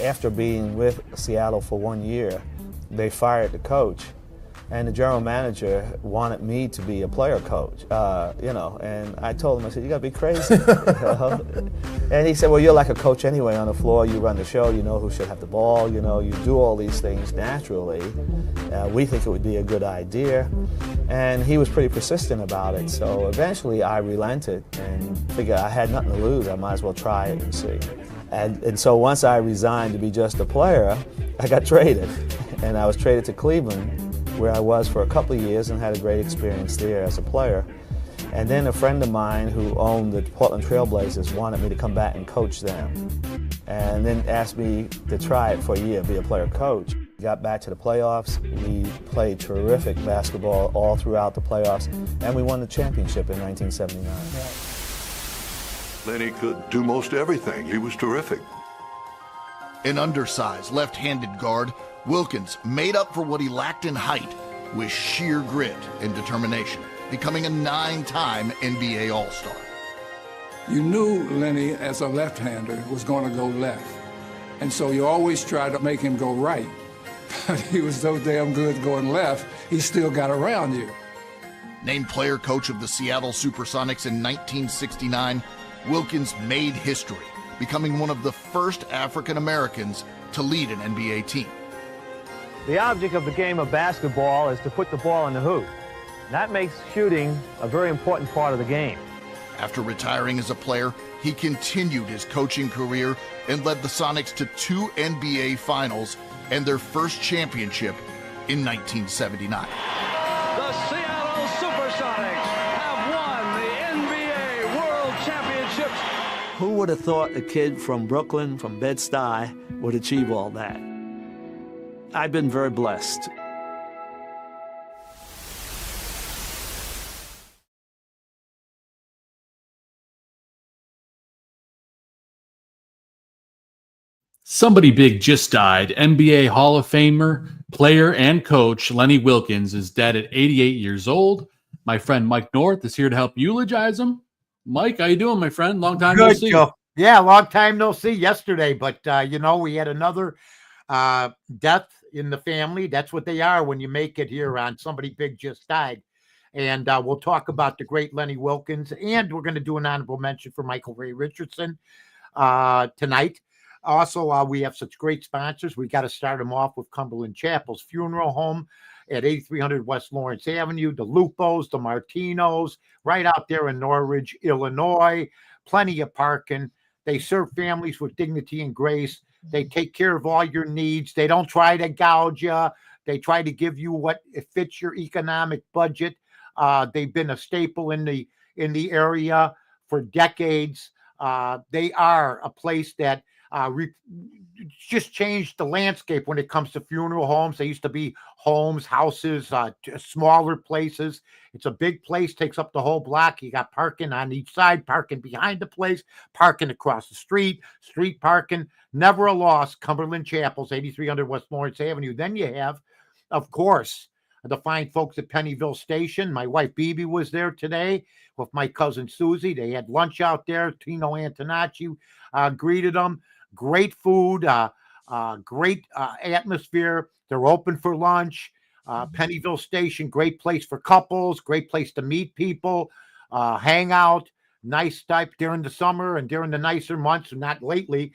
After being with Seattle for 1 year, they fired the coach, and the general manager wanted me to be a player coach, and I told him, I said, you gotta be crazy. And he said, well, you're like a coach anyway on the floor, you run the show, you know who should have the ball, you do all these things naturally. We think it would be a good idea. And he was pretty persistent about it, so eventually I relented and figured I had nothing to lose, I might as well try it and see. And so once I resigned to be just a player, I got traded. And I was traded to Cleveland, where I was for a couple of years and had a great experience there as a player. And then a friend of mine who owned the Portland Trail Blazers wanted me to come back and coach them. And then asked me to try it for a year, be a player coach. Got back to the playoffs. We played terrific basketball all throughout the playoffs, and we won the championship in 1979. Lenny could do most everything. He was terrific. An undersized left-handed guard, Wilkens made up for what he lacked in height with sheer grit and determination, becoming a 9-time NBA All-Star. You knew Lenny, as a left-hander, was going to go left. And so you always try to make him go right. But he was so damn good going left, he still got around you. Named player coach of the Seattle Supersonics in 1969, Wilkens made history, becoming one of the first African Americans to lead an NBA team. The object of the game of basketball is to put the ball in the hoop. That makes shooting a very important part of the game. After retiring as a player, he continued his coaching career and led the Sonics to 2 NBA Finals and their first championship in 1979. The Seattle Supersonics have won the NBA World Championships. Who would have thought a kid from Brooklyn, from Bed-Stuy, would achieve all that? I've been very blessed. Somebody big just died. NBA Hall of Famer, player, and coach Lenny Wilkens is dead at 88 years old. My friend Mike North is here to help eulogize him. Mike, how you doing, my friend? Long time no see. Joe. Yeah, long time no see yesterday. But, we had another death in the family. That's what they are when you make it here on Somebody Big Just Died. And we'll talk about the great Lenny Wilkens. And we're going to do an honorable mention for Michael Ray Richardson tonight. Also, we have such great sponsors. We got to start them off with Cumberland Chapel's Funeral Home at 8300 West Lawrence Avenue, the Lupos, the Martinos, right out there in Norridge, Illinois. Plenty of parking. They serve families with dignity and grace. They take care of all your needs. They don't try to gouge you. They try to give you what fits your economic budget. They've been a staple in the area for decades. They are a place that just changed the landscape when it comes to funeral homes. They used to be homes, houses, smaller places. It's a big place, takes up the whole block. You got parking on each side, parking behind the place, parking across the street parking. Never a loss. Cumberland Chapels, 8300 West Lawrence Avenue. Then you have, of course, the fine folks at Pennyville Station. My wife, Bibi, was there today with my cousin, Susie. They had lunch out there. Tino Antonacci greeted them. Great food, great atmosphere. They're open for lunch. Pennyville Station, great place for couples, great place to meet people, hang out. Nice type during the summer and during the nicer months, not lately.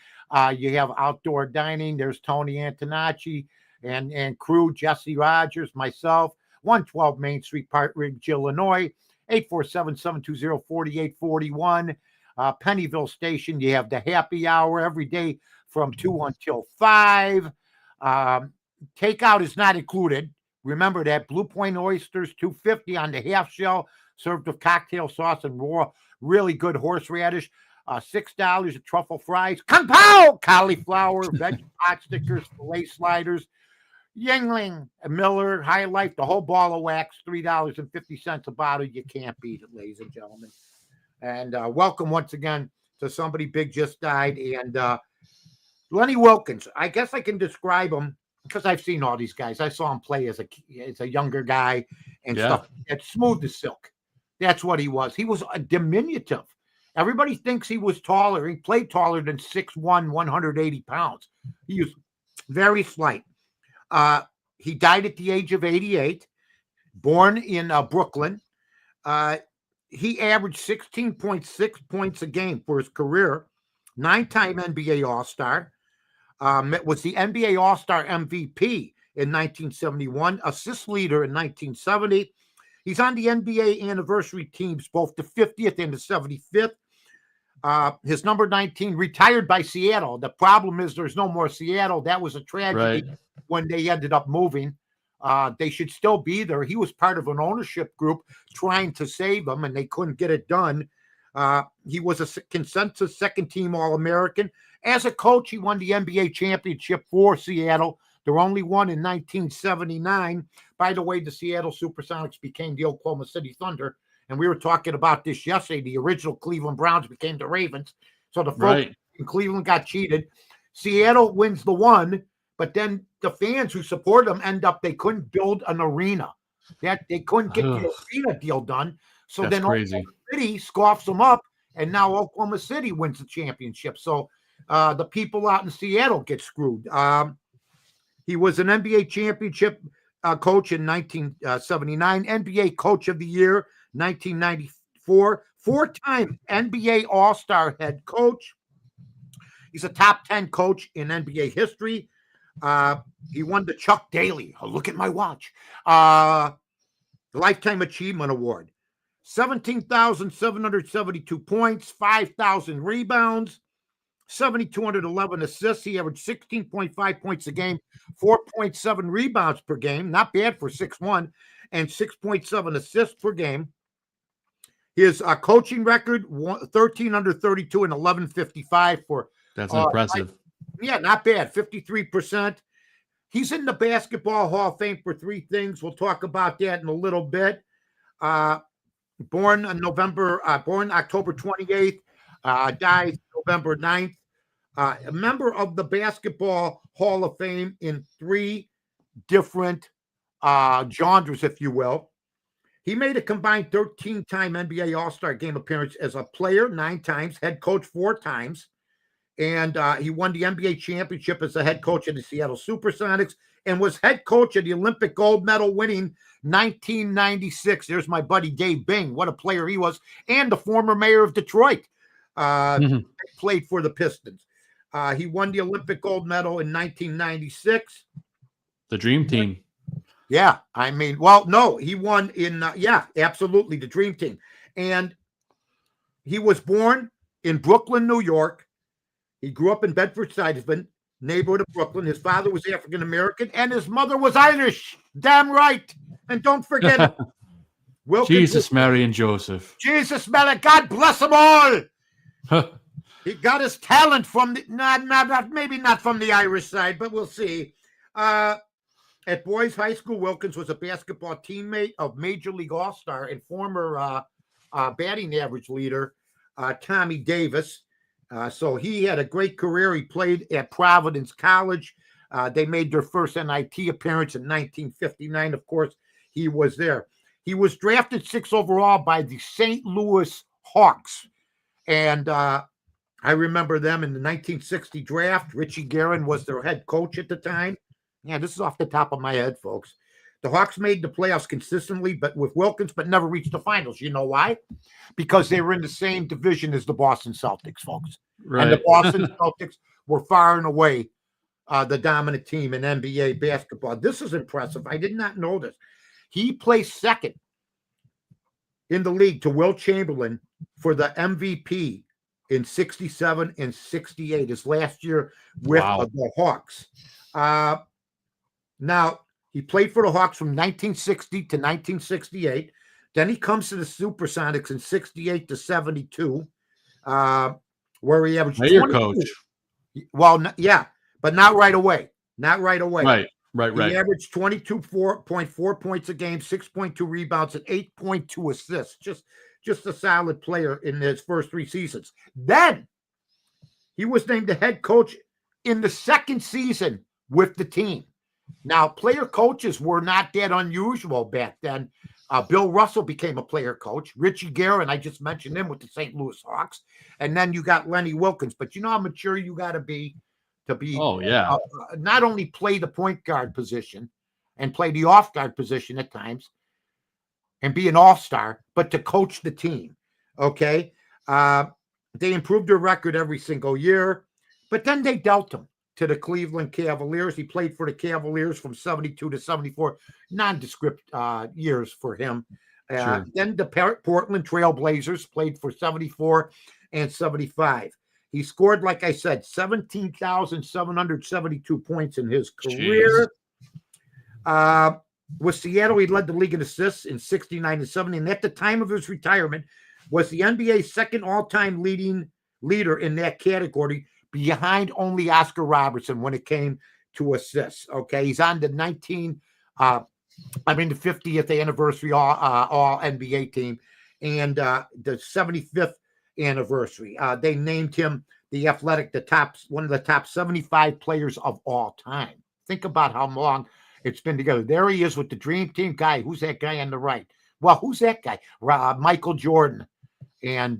You have outdoor dining. There's Tony Antonacci and crew, Jesse Rogers, myself, 112 Main Street, Park Ridge, Illinois, 847-720-4841. Pennyville Station, you have the happy hour every day from 2 until 5. Takeout is not included. Remember that. Blue Point oysters, $2.50 on the half shell, served with cocktail sauce and raw, really good horseradish. $6 of truffle fries. Kung Pao! Cauliflower, veg pot stickers, filet sliders, Yingling, Miller, High Life, the whole ball of wax, $3.50 a bottle. You can't beat it, ladies and gentlemen. And welcome once again to Somebody Big Just Died. And Lenny Wilkens, I guess I can describe him because I've seen all these guys. I saw him play as a younger guy and stuff. It's smooth as silk. That's what he was. He was a diminutive. Everybody thinks he was taller. He played taller than 6'1", 180 pounds. He was very slight. He died at the age of 88, born in Brooklyn. He averaged 16.6 points a game for his career, 9-time NBA All-Star. Was the NBA All-Star MVP in 1971, assist leader in 1970. He's on the NBA anniversary teams, both the 50th and the 75th. His number 19 retired by Seattle. The problem is there's no more Seattle. That was a tragedy when they ended up moving. They should still be there. He was part of an ownership group trying to save them, and they couldn't get it done. He was a consensus second-team All-American. As a coach, he won the NBA championship for Seattle. Their only one in 1979. By the way, the Seattle Supersonics became the Oklahoma City Thunder. And we were talking about this yesterday. The original Cleveland Browns became the Ravens. So the folks in Cleveland got cheated. Seattle wins the one, but then the fans who support them they couldn't build an arena. They couldn't get the arena deal done. So That's then crazy. Oklahoma City scoffs them up, and now Oklahoma City wins the championship. So the people out in Seattle get screwed. He was an NBA championship coach in 1979, NBA Coach of the Year, 1994, 4-time NBA All-Star head coach. He's a top 10 coach in NBA history. He won the Chuck Daly, look at my watch, Lifetime Achievement Award. 17,772 points, 5,000 rebounds, 7,211 assists. He averaged 16.5 points a game, 4.7 rebounds per game. Not bad for 6'1", and 6.7 assists per game. His coaching record, 13 under 32 and 11.55 for. That's impressive. Not bad, 53%. He's in the Basketball Hall of Fame for 3 things. We'll talk about that in a little bit. Born October 28th, died November 9th. A member of the Basketball Hall of Fame in 3 different genres, if you will. He made a combined 13-time NBA All-Star Game appearance as a player 9 times, head coach 4 times, and he won the NBA championship as a head coach of the Seattle Supersonics and was head coach of the Olympic gold medal winning 1996. There's my buddy Dave Bing. What a player he was, and the former mayor of Detroit. Played for the Pistons. He won the Olympic gold medal in 1996. The Dream Team. Yeah, I mean, he won in, absolutely, the Dream Team. And he was born in Brooklyn, New York. He grew up in Bedford-Stuyvesant, neighborhood of Brooklyn. His father was African-American, and his mother was Irish. Damn right. And don't forget Wilkens. Jesus, Mary, and Joseph. Jesus, Mary, God bless them all. He got his talent from maybe not from the Irish side, but we'll see. At Boys High School, Wilkens was a basketball teammate of Major League All-Star and former batting average leader Tommy Davis. So he had a great career. He played at Providence College. They made their first NIT appearance in 1959. Of course, he was there. He was drafted 6th overall by the St. Louis Hawks. And I remember them in the 1960 draft. Richie Guerin was their head coach at the time. Yeah, this is off the top of my head, folks. The Hawks made the playoffs consistently, but with Wilkens, but never reached the finals. You know why? Because they were in the same division as the Boston Celtics, folks. Right. And the Boston Celtics were far and away the dominant team in NBA basketball. This is impressive. I did not know this. He placed 2nd in the league to Will Chamberlain for the MVP in 67 and 68, his last year with the Hawks. Now, he played for the Hawks from 1960 to 1968. Then he comes to the Supersonics in 68 to 72, where he averaged. Mayor coach. Well, but not right away. Not right away. Right. He averaged 22.4 points a game, 6.2 rebounds, and 8.2 assists. Just a solid player in his first 3 seasons. Then he was named the head coach in the 2nd season with the team. Now, player coaches were not that unusual back then. Bill Russell became a player coach. Richie Guerin, I just mentioned him with the St. Louis Hawks. And then you got Lenny Wilkens. But you know how mature you got to be not only play the point guard position and play the off guard position at times and be an all-star, but to coach the team. Okay. They improved their record every single year, but then they dealt him to the Cleveland Cavaliers. He played for the Cavaliers from 72 to 74, nondescript years for him. Sure. Then the Portland Trail Blazers played for 74 and 75. He scored, like I said, 17,772 points in his career. With Seattle, he led the league in assists in 69 and 70, and at the time of his retirement was the NBA's second all-time leader in that category, behind only Oscar Robertson when it came to assists. Okay, he's on the 50th anniversary all NBA team and the 75th anniversary. They named him the Athletic, one of the top 75 players of all time. Think about how long it's been together. There he is with the Dream Team guy. Who's that guy on the right? Well, who's that guy? Michael Jordan. And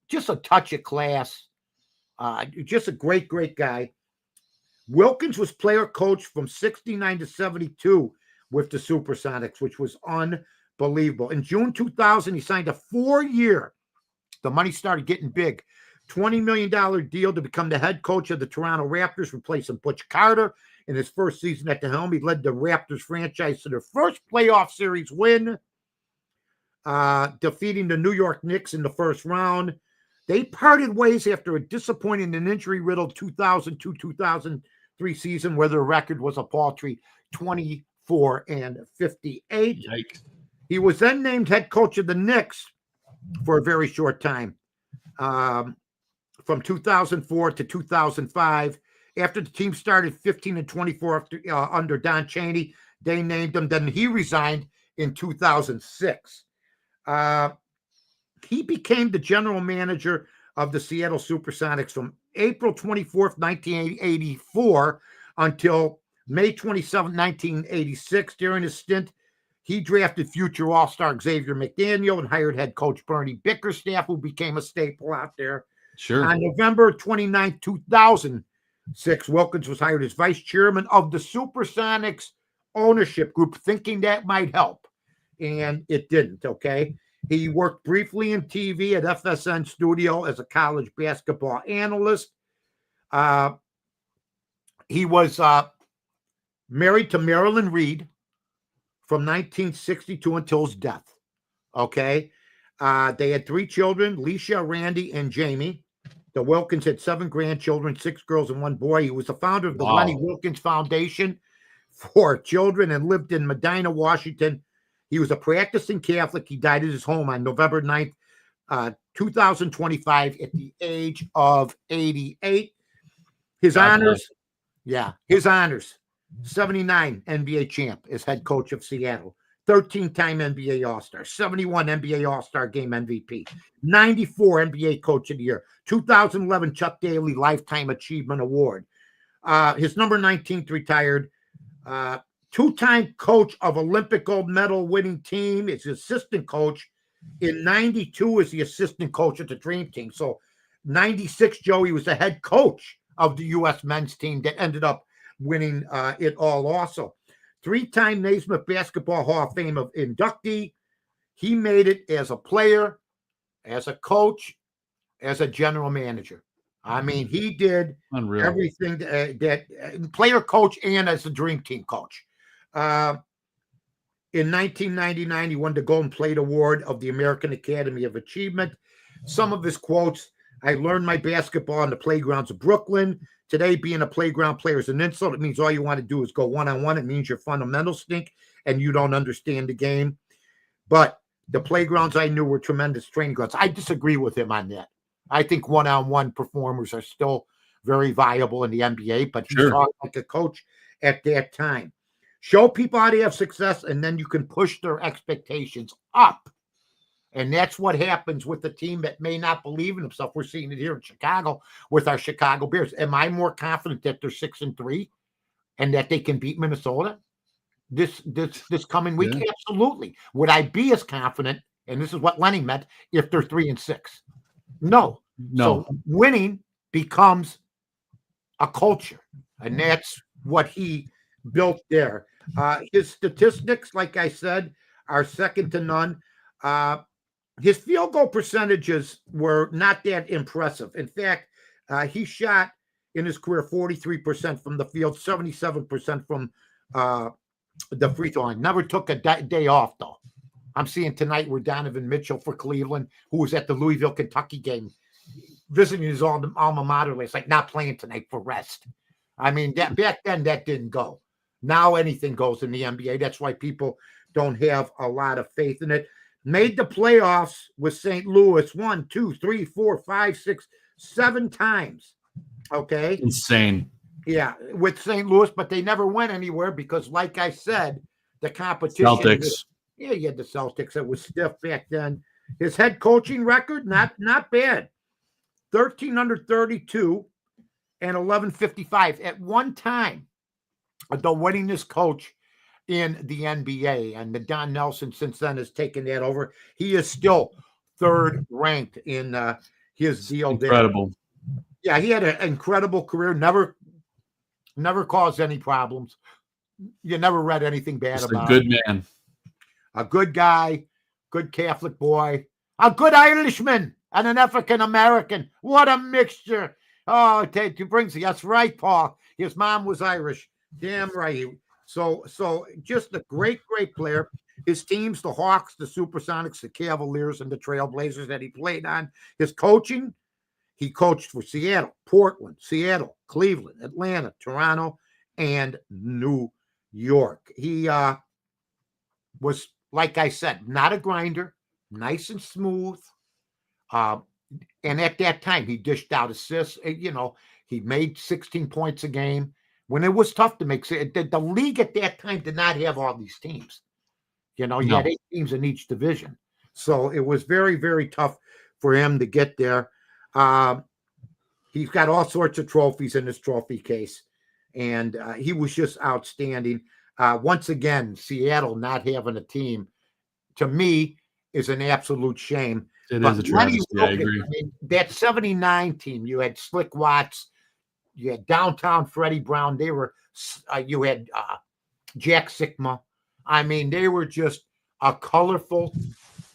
just a touch of class. Just a great, great guy. Wilkens was player coach from 69 to 72 with the Supersonics, which was unbelievable. In June 2000, he signed a 4-year, the money started getting big, $20 million deal to become the head coach of the Toronto Raptors, replacing Butch Carter. In his first season at the helm, he led the Raptors franchise to their first playoff series win, defeating the New York Knicks in the first round. They parted ways after a disappointing and injury-riddled 2002-2003 season where their record was a paltry 24 and 58. Yikes. He was then named head coach of the Knicks for a very short time, from 2004 to 2005. After the team started 15 and 24 under Don Chaney, they named him. Then he resigned in 2006. He became the general manager of the Seattle Supersonics from April 24th, 1984 until May 27, 1986. During his stint, he drafted future All-Star Xavier McDaniel and hired head coach Bernie Bickerstaff, who became a staple out there. Sure. On November 29, 2006, Wilkens was hired as vice chairman of the Supersonics ownership group, thinking that might help. And it didn't, okay? He worked briefly in TV at FSN Studio as a college basketball analyst. He was married to Marilyn Reed from 1962 until his death. Okay. They had 3 children, Leisha, Randy, and Jamie. The Wilkens had 7 grandchildren, 6 girls and 1 boy. He was the founder of the Lenny Wilkens Foundation for Children and lived in Medina, Washington. He was a practicing Catholic. He died at his home on November 9th, 2025 at the age of 88. His honors, 79 NBA champ as head coach of Seattle, 13-time NBA All-Star, 71 NBA All-Star Game MVP, 94 NBA Coach of the Year, 2011 Chuck Daly Lifetime Achievement Award. His number 19th retired, 2-time coach of Olympic gold medal winning team. Is assistant coach in 92 is the assistant coach of the Dream Team. So 96, Joey was the head coach of the U.S. men's team that ended up winning it all also. 3-time Naismith Basketball Hall of Fame of inductee. He made it as a player, as a coach, as a general manager. I mean, he did everything that player coach and as a Dream Team coach. In 1999, he won the Golden Plate Award of the American Academy of Achievement. Some of his quotes: I learned my basketball on the playgrounds of Brooklyn. Today, being a playground player is an insult. It means all you want to do is go one-on-one. It means your fundamentals stink and you don't understand the game. But the playgrounds I knew were tremendous training grounds. I disagree with him on that. I think one-on-one performers are still very viable in the NBA, but he's like a coach at that time. Show people how to have success, and then you can push their expectations up. And that's what happens with the team that may not believe in himself. We're seeing it here in Chicago with our Chicago Bears. Am I more confident that they're 6-3 and that they can beat Minnesota? this coming week? Yeah. Absolutely. Would I be as confident? And this is what Lenny meant. If they're 3-6, no. So winning becomes a culture, and that's what he built there. His statistics, like I said, are second to none. His field goal percentages were not that impressive. In fact, he shot in his career 43% from the field, 77% from the free throw line. Never took a day off, though. I'm seeing tonight where Donovan Mitchell for Cleveland, who was at the Louisville, Kentucky game, visiting his alma mater. It's like not playing tonight for rest. I mean, back then that didn't go. Now anything goes in the NBA. That's why people don't have a lot of faith in it. Made the playoffs with St. Louis 1, 2, 3, 4, 5, 6, 7 times. Okay. Insane. Yeah, with St. Louis, but they never went anywhere because, like I said, the competition. Celtics. You had the Celtics. It was stiff back then. His head coaching record, not bad. 13 under 32 and 1155 at one time. The winningest coach in the NBA, and the Don Nelson since then has taken that over. He is still third ranked in his deal. Incredible. There. Yeah, he had an incredible career. Never caused any problems. You never read anything bad Just about a good him. man. A good guy, good Catholic boy, a good Irishman, and an African American. What a mixture. Oh, it brings you. That's right, Paul. His mom was Irish. Damn right. So just a great player. His teams, the Hawks, the Supersonics, the Cavaliers, and the Trailblazers that he played on. His coaching, he coached for Seattle, Portland, Seattle, Cleveland, Atlanta, Toronto, and New York. He was, like I said, not a grinder, nice and smooth. And at that time, he dished out assists. He made 16 points a game. When it was tough to make, the league at that time did not have all these teams. You had 8 teams in each division. So it was very, very tough for him to get there. He's got all sorts of trophies in his trophy case. And he was just outstanding. Once again, Seattle not having a team, to me, is an absolute shame. It is a travesty. I agree. That 79 team, you had Slick Watts, you had downtown Freddie Brown. They were, you had Jack Sikma. I mean, they were just a colorful,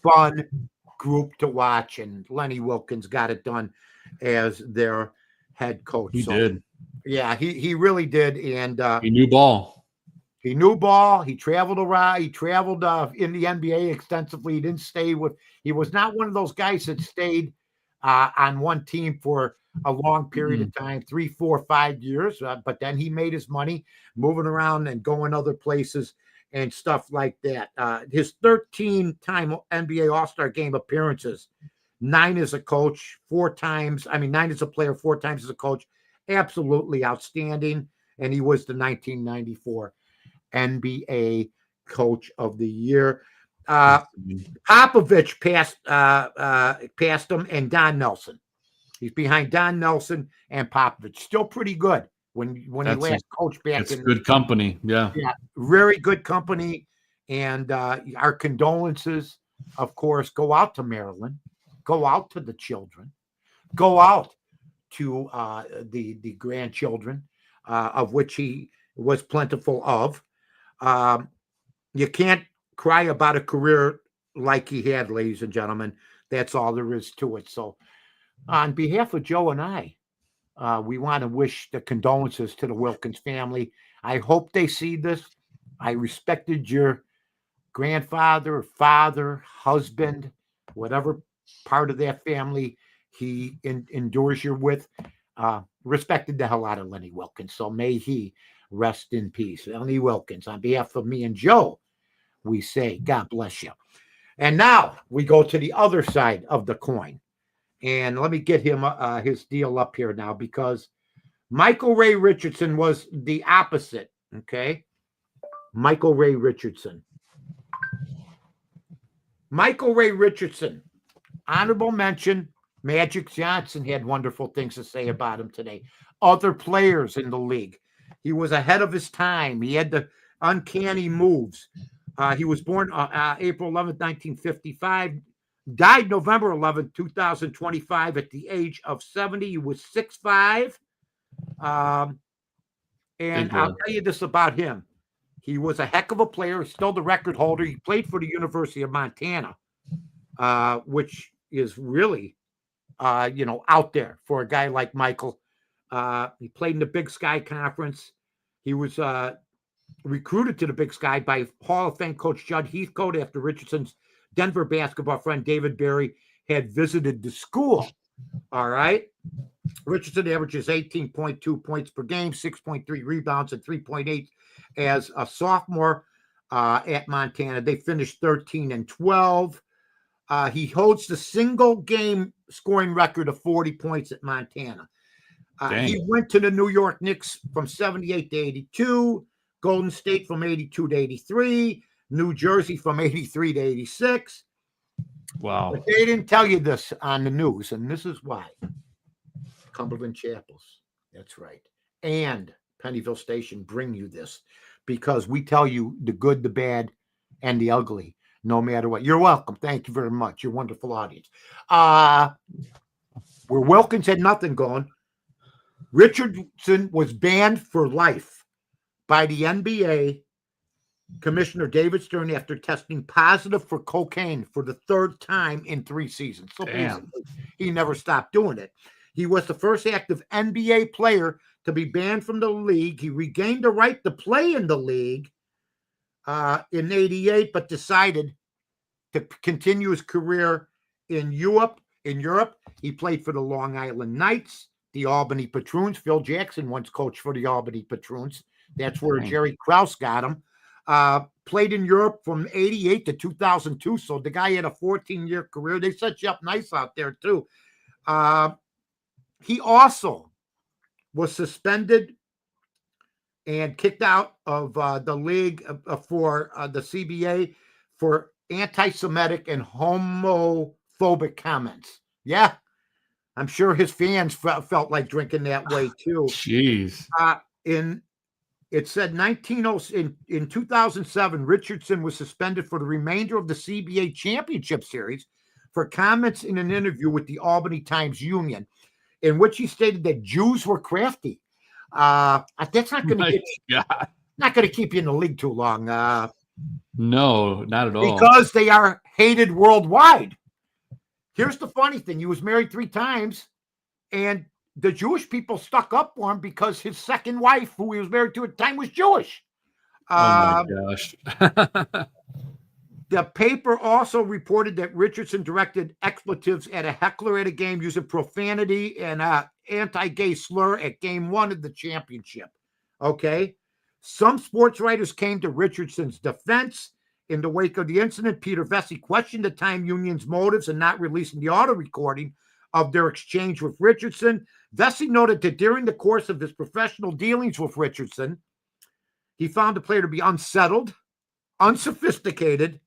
fun group to watch. And Lenny Wilkens got it done as their head coach. He did. Yeah, he really did. And he knew ball. He knew ball. He traveled around. He traveled in the NBA extensively. He didn't stay with. He was not one of those guys that stayed on one team for a long period of time, 3, 4, 5 years. But then he made his money moving around and going other places and stuff like that. His 13-time NBA All-Star Game appearances, 9 as a coach, 4 times. 9 as a player, 4 times as a coach. Absolutely outstanding. And he was the 1994 NBA Coach of the Year. Popovich passed him, and Don Nelson. He's behind Don Nelson and Popovich. Still pretty good when he last coached back. It's good company. Yeah, very good company. And our condolences, of course, go out to Maryland, go out to the children, go out to the grandchildren, of which he was plentiful of. You can't cry about a career like he had, ladies and gentlemen. That's all there is to it. So on behalf of Joe and I, we want to wish the condolences to the Wilkens family. I hope they see this. I respected your grandfather, father, husband, whatever part of that family he endures you with. Respected the hell out of Lenny Wilkens. So may he rest in peace. Lenny Wilkens, on behalf of me and Joe, we say God bless you. And now we go to the other side of the coin. And let me get him his deal up here now, because Michael Ray Richardson was the opposite. Okay. Michael Ray Richardson. Michael Ray Richardson, honorable mention. Magic Johnson had wonderful things to say about him today. Other players in the league. He was ahead of his time. He had uncanny moves. He was born April 11th, 1955. Died November 11th, 2025 at the age of 70. He was 6'5". And I'll tell you this about him. He was a heck of a player, still the record holder. He played for the University of Montana, which is really, out there for a guy like Michael. He played in the Big Sky Conference. He was recruited to the Big Sky by Hall of Fame coach Judd Heathcote after Richardson's Denver basketball friend David Berry had visited the school. All right. Richardson averages 18.2 points per game, 6.3 rebounds, and 3.8 as a sophomore at Montana. They finished 13-12. He holds the single game scoring record of 40 points at Montana. He went to the New York Knicks from 78 to 82, Golden State from 82 to 83, New Jersey from 83 to 86. Wow. But they didn't tell you this on the news, and this is why. Cumberland Chapels, that's right, and Pennyville Station bring you this because we tell you the good, the bad, and the ugly, no matter what. You're welcome. Thank you very much. You're a wonderful audience. Where Wilkens had nothing going, Richardson was banned for life by the NBA Commissioner David Stern after testing positive for cocaine for the third time in 3 seasons. So basically, he never stopped doing it. He was the first active NBA player to be banned from the league. He regained the right to play in the league in 88, but decided to continue his career in Europe. He played for the Long Island Knights, the Albany Patroons. Phil Jackson once coached for the Albany Patroons. That's where Jerry Krause got him. Played in Europe from 88 to 2002. So the guy had a 14-year career. They set you up nice out there, too. He also was suspended and kicked out of the league for the CBA for anti-Semitic and homophobic comments. Yeah, I'm sure his fans felt like drinking that way too. Jeez. It said in 2007, Richardson was suspended for the remainder of the CBA championship series for comments in an interview with the Albany Times-Union, in which he stated that Jews were crafty. That's not going to keep you in the league too long. No, not at all. Because they are hated worldwide. Here's the funny thing. He was married 3 times, and the Jewish people stuck up for him because his second wife, who he was married to at the time, was Jewish. Oh, my gosh. The paper also reported that Richardson directed expletives at a heckler at a game using profanity and anti-gay slur at game 1 of the championship. Okay. Some sports writers came to Richardson's defense. In the wake of the incident, Peter Vesey questioned the Time Union's motives in not releasing the audio recording of their exchange with Richardson. Vesey noted that during the course of his professional dealings with Richardson, he found the player to be unsettled, unsophisticated,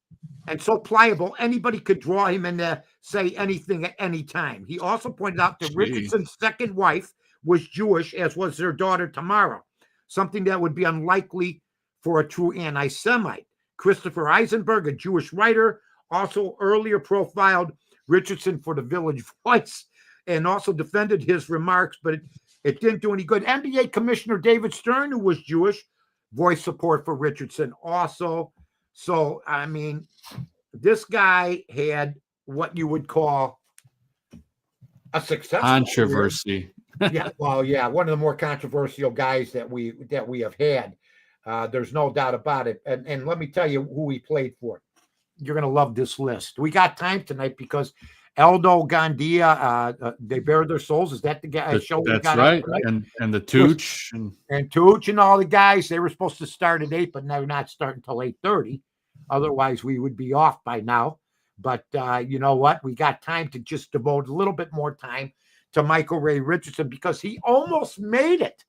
and so pliable, anybody could draw him in to say anything at any time. He also pointed out that Richardson's second wife was Jewish, as was their daughter Tamara, something that would be unlikely for a true anti-Semite. Christopher Eisenberg, a Jewish writer, also earlier profiled Richardson for the Village Voice and also defended his remarks, but it didn't do any good. NBA Commissioner David Stern, who was Jewish, voiced support for Richardson also. So, I mean, this guy had what you would call a successful controversy. One of the more controversial guys that we have had. There's no doubt about it. And let me tell you who he played for. You're going to love this list. We got time tonight because Aldo Gandia, they bare their souls. Is that the guy? Show that's right. And the Tooch and Tooch and all the guys. They were supposed to start at 8, but they're not starting until 8:30. Otherwise, we would be off by now. But you know what? We got time to just devote a little bit more time to Michael Ray Richardson because he almost made it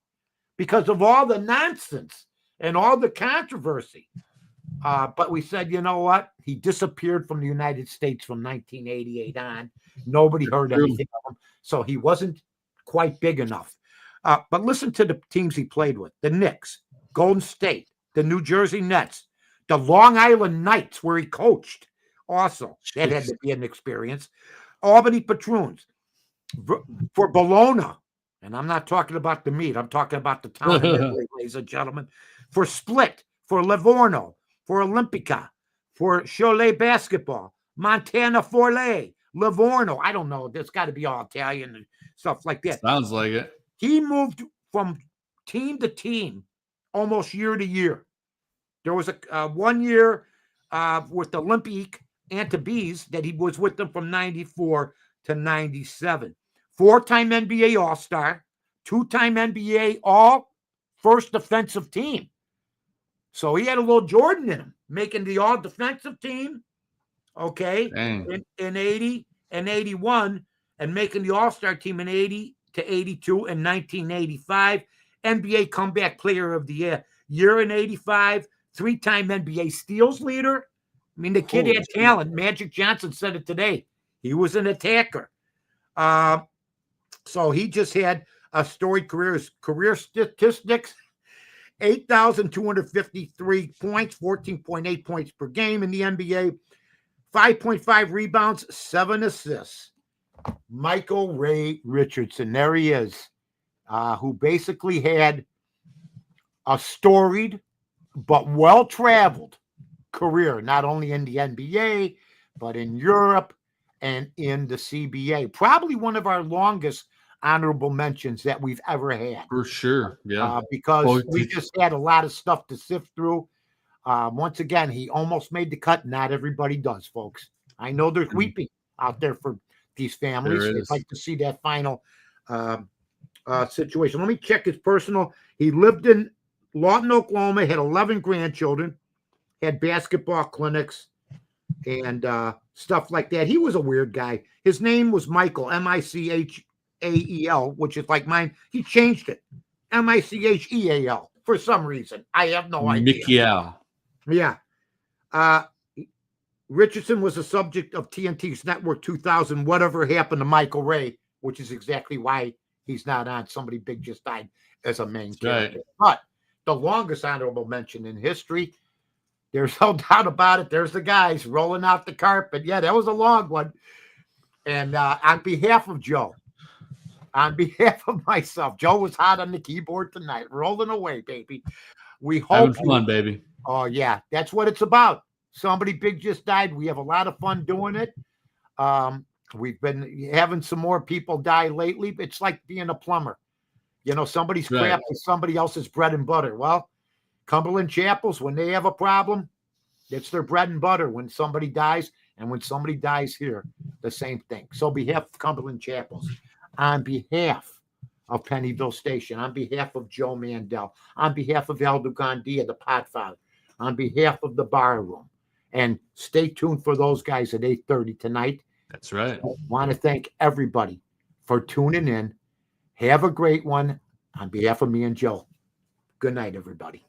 because of all the nonsense and all the controversy. But we said, you know what? He disappeared from the United States from 1988 on. Nobody heard anything of him. So he wasn't quite big enough. But listen to the teams he played with. The Knicks, Golden State, the New Jersey Nets, the Long Island Knights, where he coached. Also, that had to be an experience. Albany Patroons. For Bologna, and I'm not talking about the meat, I'm talking about the town of Italy, ladies and gentlemen. For Split, for Livorno, for Olimpica, for Cholet Basketball, Montana Forley, Livorno. I don't know. There's got to be all Italian and stuff like that. Sounds like it. He moved from team to team almost year to year. There was a 1 year with Olympique Antibes that he was with them from 94 to 97. 4-time NBA All-Star, 2-time NBA All-First Defensive Team. So he had a little Jordan in him, making the All-Defensive Team, okay, in 80 and 81, and making the All-Star Team in 80 to 82 and 1985. NBA Comeback Player of the Year in 85, 3-time NBA Steals Leader. I mean, the kid had talent. Magic Johnson said it today. He was an attacker. So he just had a storied career. His career statistics, 8,253 points, 14.8 points per game in the NBA, 5.5 rebounds, 7 assists. Michael Ray Richardson, there he is, who basically had a storied but well-traveled career, not only in the NBA, but in Europe and in the CBA. Probably one of our longest honorable mentions that we've ever had. For sure, yeah. Because we just had a lot of stuff to sift through. Once again, he almost made the cut. Not everybody does, folks. I know there's weeping out there for these families. They'd like to see that final situation. Let me check his personal. He lived in Lawton, Oklahoma, had 11 grandchildren, had basketball clinics and stuff like that. He was a weird guy. His name was Michael, M-I-C-H-A-E-L, which is like mine. He changed it, M-I-C-H-E-A-L, for some reason. I have no idea. Michiel. Yeah. Richardson was the subject of TNT's Network 2000, Whatever Happened to Michael Ray, which is exactly why he's not on Somebody Big Just Died as a main character. Right. But the longest honorable mention in history, there's no doubt about it. There's the guys rolling out the carpet. Yeah, that was a long one. And on behalf of Joe, on behalf of myself, Joe was hot on the keyboard tonight, rolling away, baby. We hope having fun, baby. Oh, yeah, that's what it's about. Somebody Big Just Died. We have a lot of fun doing it. We've been having some more people die lately. It's like being a plumber. You know, somebody's crap is somebody else's bread and butter. Well, Cumberland Chapels, when they have a problem, it's their bread and butter when somebody dies. And when somebody dies here, the same thing. So on behalf of Cumberland Chapels, on behalf of Pennyville Station, on behalf of Joe Mandel, on behalf of Aldo Gandia, the Podfather, on behalf of the Bar Room, and stay tuned for those guys at 8:30 tonight. That's right. I want to thank everybody for tuning in. Have a great one on behalf of me and Joe. Good night, everybody.